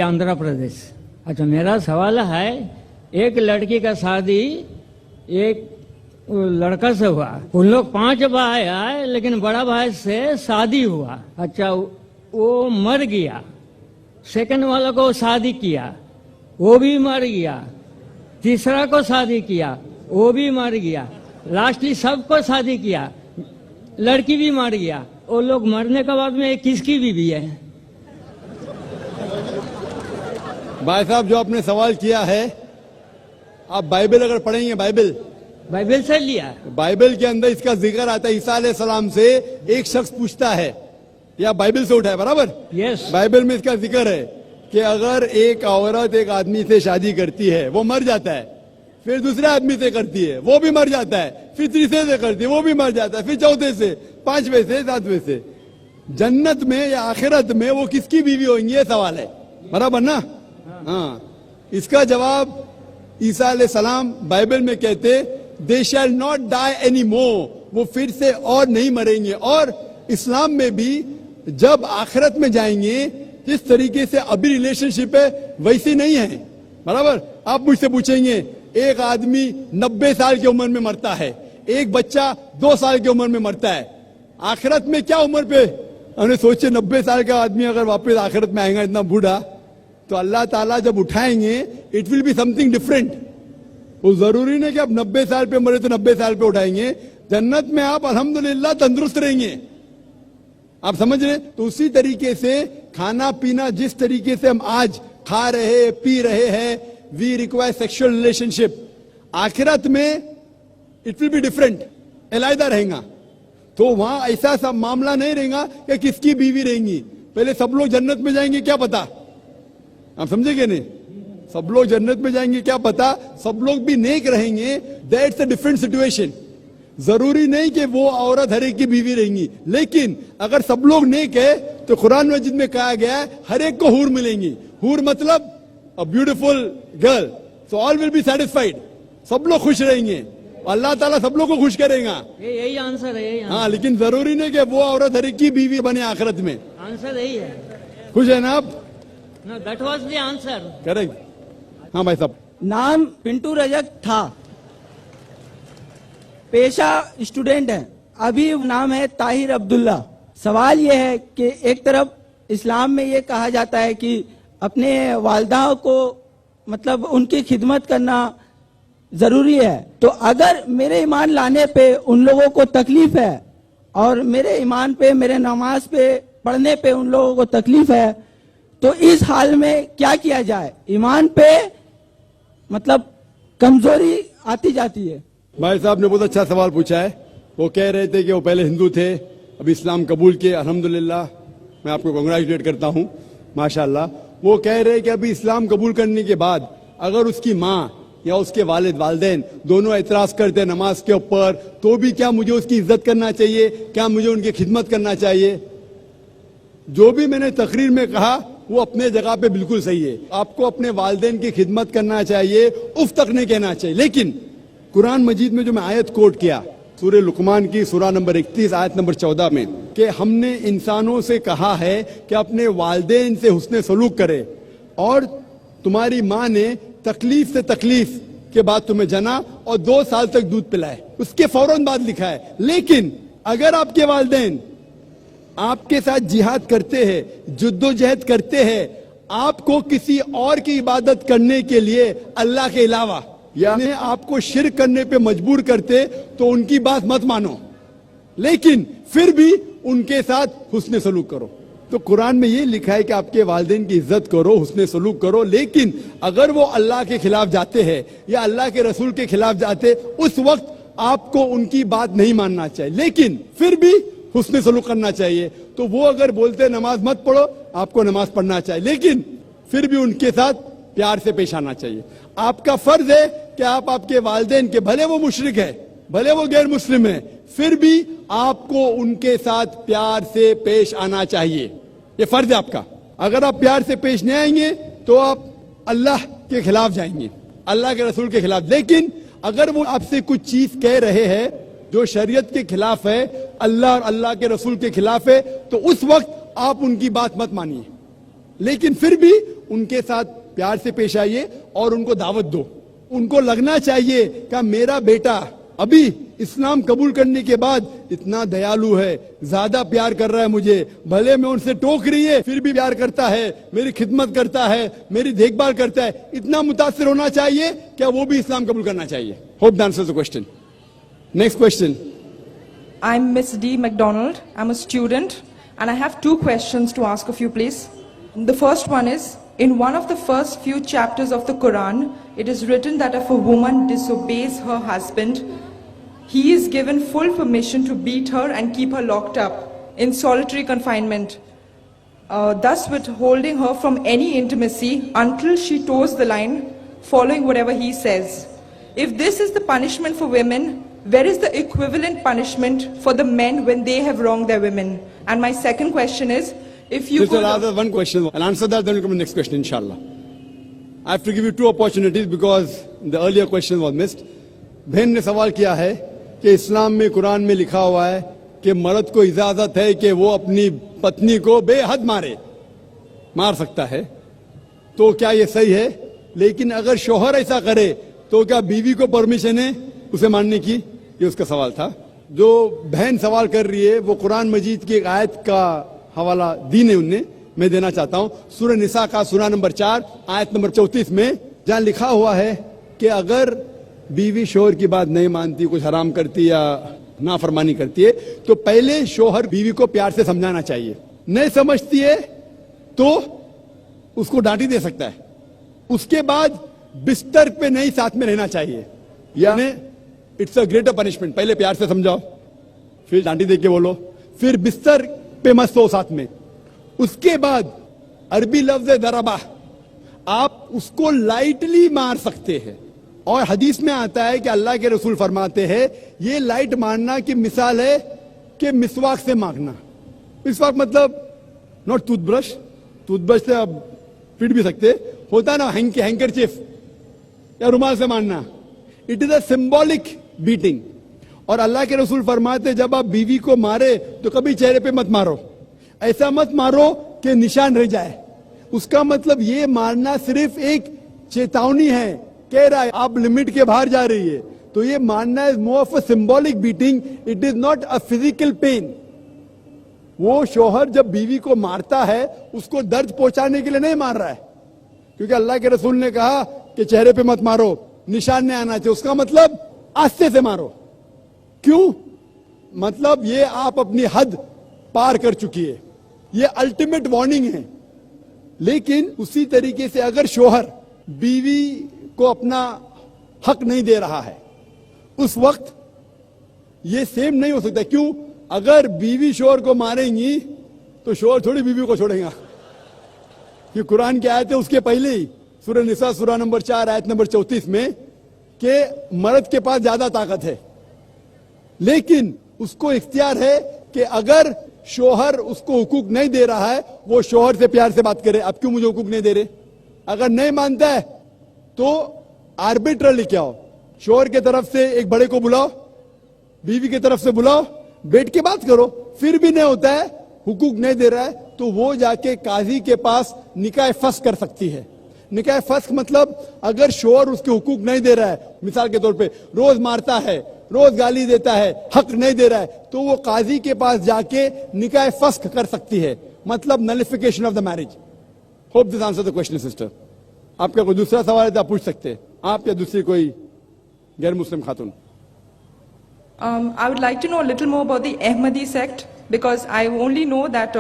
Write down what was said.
आंध्र प्रदेश। अच्छा, मेरा सवाल है, एक लड़की का शादी एक लड़का से हुआ, उन लोग 5 भाई आए, लेकिन बड़ा भाई से शादी हुआ। अच्छा, वो मर गया, सेकंड वाला को शादी किया, वो भी मर गया, तीसरा को शादी किया, वो भी मर गया, लास्टली सबको शादी किया, लड़की भी मर गया। वो लोग मरने के बाद में किसकी बीवी है? भाई साहब, जो आपने सवाल किया है, आप बाइबल अगर पढ़ेंगे, बाइबल से लिया, बाइबल के अंदर इसका जिक्र आता है। ईसा अलैहिस्सलाम से एक शख्स पूछता है, या बाइबल से उठाया बराबर? यस। बाइबल में इसका जिक्र है कि अगर एक औरत एक आदमी से शादी करती है, वो मर जाता है, फिर दूसरे आदमी से करती है, वो भी मर जाता है, फिर तीसरे से करती है, वो भी मर जाता है, फिर चौथे से, 5वें से, 7वें से, जन्नत में या आखिरत में वो किसकी बीवी होंगी, ये सवाल है, बराबर ना? हाँ, इसका जवाब ईसा अलैहिस्सलाम बाइबल में कहते, they shall not die any more, वो फिर से और नहीं मरेंगे। और इस्लाम में भी जब आखिरत में जाएंगे, जिस तरीके से अभी रिलेशनशिप है वैसी नहीं है, बराबर? आप मुझसे पूछेंगे, एक आदमी 90 साल की उम्र में मरता है, एक बच्चा 2 साल की उम्र में मरता है, आखिरत में क्या उम्र पे? हमने सोचे 90 साल का आदमी अगर वापस आखिरत में आएगा इतना बूढ़ा, तो अल्लाह ताला जब उठाएंगे it will be something different. वो जरूरी नहीं कि आप 90 साल पे मरे तो 90 साल पे उठाएंगे, जन्नत में आप अल्हम्दुलिल्लाह तंदुरुस्त रहेंगे। आप समझ रहे? तो उसी तरीके से खाना पीना जिस तरीके से हम आज खा रहे पी रहे हैं, वी रिक्वायर सेक्सुअल रिलेशनशिप, आखिरत में इट विल बी डिफरेंट, अलग रहेगा। तो वहां ऐसा सब मामला नहीं रहेगा कि किसकी बीवी रहेंगी। पहले सब लोग जन्नत में जाएंगे क्या पता, आप समझेंगे नहीं? सब लोग जन्नत में जाएंगे क्या पता, सब लोग भी नेक रहेंगे, दैट्स अ डिफरेंट सिचुएशन। जरूरी नहीं कि वो औरत हर एक की बीवी रहेंगी, लेकिन अगर सब लोग नेक है तो कुरान मजीद में कहा गया है हर एक को हूर मिलेंगी। हूर मतलब a beautiful girl, so all will be satisfied, सब लोग खुश रहेंगे, अल्लाह ताला सब लोग को खुश करेगा। यही आंसर है, यही आंसर। हाँ, लेकिन जरूरी नहीं कि वो औरत हर एक की बीवी बने आखिरत में। आंसर यही है। खुश है ना आप? No, that was the answer. Correct. हाँ भाई साहब। नाम पिंटू रजक था, पेशा स्टूडेंट है, अभी नाम है ताहिर अब्दुल्ला। सवाल यह है कि एक तरफ इस्लाम में ये कहा जाता है कि अपने वालिदाओं को मतलब उनकी खिदमत करना जरूरी है, तो अगर मेरे ईमान लाने पे उन लोगों को तकलीफ है और मेरे ईमान पे, मेरे नमाज पे पढ़ने पे उन लोगों को तकलीफ है, तो इस हाल में क्या किया जाए? ईमान पे मतलब कमजोरी आती जाती है। भाई साहब ने बहुत अच्छा सवाल पूछा है। वो कह रहे थे कि वो पहले हिंदू थे, अब इस्लाम कबूल किए, अल्हम्दुलिल्लाह, मैं आपको कांग्रेचुलेट करता हूँ, माशाल्लाह। वो कह रहे हैं कि अभी इस्लाम कबूल करने के बाद अगर उसकी माँ या उसके वालिदैन दोनों एतराज करते नमाज के ऊपर, तो भी क्या मुझे उसकी इज्जत करना चाहिए, क्या मुझे उनकी खिदमत करना चाहिए? जो भी मैंने तकरीर में कहा वो अपने जगह पे बिल्कुल सही है। आपको अपने वालिदैन की खिदमत करना चाहिए, उफ तक नहीं कहना चाहिए। लेकिन कुरान मजीद में जो मैं आयत कोट किया, सूरह लुकमान की सूरा नंबर 31 आयत नंबर 14 में, कि हमने इंसानों से कहा है कि अपने वालिदैन से हुस्न सलूक करे, और तुम्हारी माँ ने तकलीफ से तकलीफ के बाद तुम्हें जना और 2 साल तक दूध पिलाए, उसके फौरन बाद लिखा है। लेकिन अगर आपके वालिदैन आपके साथ जिहाद करते हैं, जुद्दोजहद करते हैं, आपको किसी और की इबादत करने के लिए अल्लाह के अलावा, यानी आपको शिर्क करने पे मजबूर करते, तो उनकी बात मत मानो, लेकिन फिर भी उनके साथ हुस्न सलूक करो। तो कुरान में ये लिखा है कि आपके वालिदैन की इज्जत करो, हुस्न सलूक करो, लेकिन अगर वो अल्लाह के खिलाफ जाते हैं या अल्लाह के रसूल के खिलाफ जाते, उस वक्त आपको उनकी बात नहीं मानना चाहिए, लेकिन फिर भी हुस्न सलूक करना चाहिए। तो वो अगर बोलते नमाज मत पढ़ो, आपको नमाज पढ़ना चाहिए, लेकिन फिर भी उनके साथ प्यार से पेश आना चाहिए। आपका फर्ज है कि आप आपके वालिदैन के, भले वो मुशरिक है, भले वो गैर मुस्लिम है, फिर भी आपको उनके साथ प्यार से पेश आना चाहिए, ये फर्ज है आपका। अगर आप प्यार से पेश नहीं आएंगे तो आप अल्लाह के खिलाफ जाएंगे, अल्लाह के रसूल के खिलाफ। लेकिन अगर वो आपसे कुछ चीज कह रहे हैं जो शरीयत के खिलाफ है, अल्लाह और अल्लाह के रसूल के खिलाफ है, तो उस वक्त आप उनकी बात मत मानिए, लेकिन फिर भी ان کے ساتھ پیار سے پیش آئیے اور ان کو دعوت دو. ان کو لگنا چاہیے کہ میرا بیٹا ابھی اسلام قبول کرنے کے بعد اتنا دیالو ہے, زیادہ پیار کر رہا ہے مجھے, بھلے میں ان سے ٹوک رہی ہے پھر بھی پیار کرتا ہے, میری خدمت کرتا ہے, میری دیکھ بھال کرتا ہے. اتنا متاثر ہونا چاہیے کہ وہ بھی اسلام قبول کرنا چاہیے. Hope that answers the question. Next question. I'm Miss D. McDonald. I'm a student and I have 2 questions to ask of you, please. The first one is, in one of the first few chapters of the Quran, it is written that if a woman disobeys her husband, he is given full permission to beat her and keep her locked up in solitary confinement, thus withholding her from any intimacy until she toes the line, following whatever he says. If this is the punishment for women, where is the equivalent punishment for the men when they have wronged their women? And my second question is, if you Just could... rather one question. I'll answer that, then we'll come to the next question, inshallah. I have to give you 2 opportunities because the earlier question was missed. बहन ने सवाल किया है कि इस्लाम में कुरान में लिखा हुआ है कि मर्द को इजाजत है कि वो अपनी पत्नी को बेहद मार सकता है, तो क्या ये सही है? लेकिन अगर शौहर ऐसा करे तो क्या बीवी को परमिशन है उसे मारने की? ये उसका सवाल था. जो बहन सवाल कर रही है वो कुरान मजीद की एक आयत का हवाला दी ने उनने, मैं देना चाहता हूं. सूरह निसा का सूरा नंबर 4 आयत नंबर 34 में जहां लिखा हुआ है कि अगर बीवी शोहर की बात नहीं मानती, कुछ हराम करती या नाफरमानी करती है, तो पहले शोहर बीवी को प्यार से समझाना चाहिए. नहीं समझती है तो उसको डांटी दे सकता है. उसके बाद बिस्तर पे नहीं साथ में रहना चाहिए. यानी इट्स अ ग्रेटर पनिशमेंट. पहले प्यार से समझाओ, फिर डांटी दे के बोलो, फिर बिस्तर पे मत सो साथ में. उसके बाद अरबी लफ्ज है दरबा, आप उसको लाइटली मार सकते हैं. और हदीस में आता है कि अल्लाह के रसूल फरमाते हैं ये लाइट मारना की मिसाल है कि मिसवाक से मारना. मिसवाक मतलब नॉट टूथब्रश, टूथब्रश से आप पीट भी सकते, होता ना हैंकरचीफ या रुमाल से मारना. It is a symbolic beating. और अल्लाह के रसूल फरमाते जब आप बीवी को मारे तो कभी चेहरे पे मत मारो, ऐसा मत मारो कि निशान रह जाए. उसका मतलब ये मारना सिर्फ एक चेतावनी है, कह रहा है आप लिमिट के बाहर जा रही है. तो ये मारना is more of a symbolic beating, it is not a physical pain. वो शौहर जब बीवी को मारता है उसको दर्द पहुंचाने के लिए नहीं मार रहा है, क्योंकि अल्लाह के रसूल ने कहा कि चेहरे पे मत मारो, निशान नहीं आना चाहिए. उसका मतलब आस्ते से मारो. क्यों? मतलब ये आप अपनी हद पार कर चुकी है, ये अल्टीमेट वार्निंग है. लेकिन उसी तरीके से अगर शौहर बीवी को अपना हक नहीं दे रहा है उस वक्त ये सेम नहीं हो सकता. क्यों? अगर बीवी शौहर को मारेंगी तो शौहर थोड़ी बीवी को छोड़ेगा. ये कुरान की आयत है उसके पहले ही सूरह निसा सूरा नंबर 4 आयत नंबर 34 में कि मर्द के पास ज्यादा ताकत है, लेकिन उसको इख्तियार है कि अगर शौहर उसको हुकूक नहीं दे रहा है वो शौहर से प्यार से बात करे. अब क्यों मुझे हुकूक नहीं दे रहे? अगर नहीं मानता है तो आर्बिट्रली क्या हो, शौहर के तरफ से एक बड़े को बुलाओ, बीवी की तरफ से बुलाओ, बैठ के बात करो. फिर भी नहीं होता है, हुकूक नहीं दे रहा है, तो वो जाके काजी के पास निकाह फस्ख कर सकती है. निकाह फस्ख मतलब अगर शौहर उसके हुकूक नहीं दे रहा है, मिसाल के तौर पे रोज मारता है, रोज गाली देता है, हक नहीं दे रहा है, तो वो काजी के पास जाके निकाह फस्ख कर सकती है. मतलब नलिफिकेशन of the marriage. Hope this answer the question sister. आपका कोई दूसरा सवाल है तो आप पूछ सकते हैं, आप या दूसरी कोई गैर मुस्लिम खातून. I would like to know a little more about the Ahmadi sect, because I only know that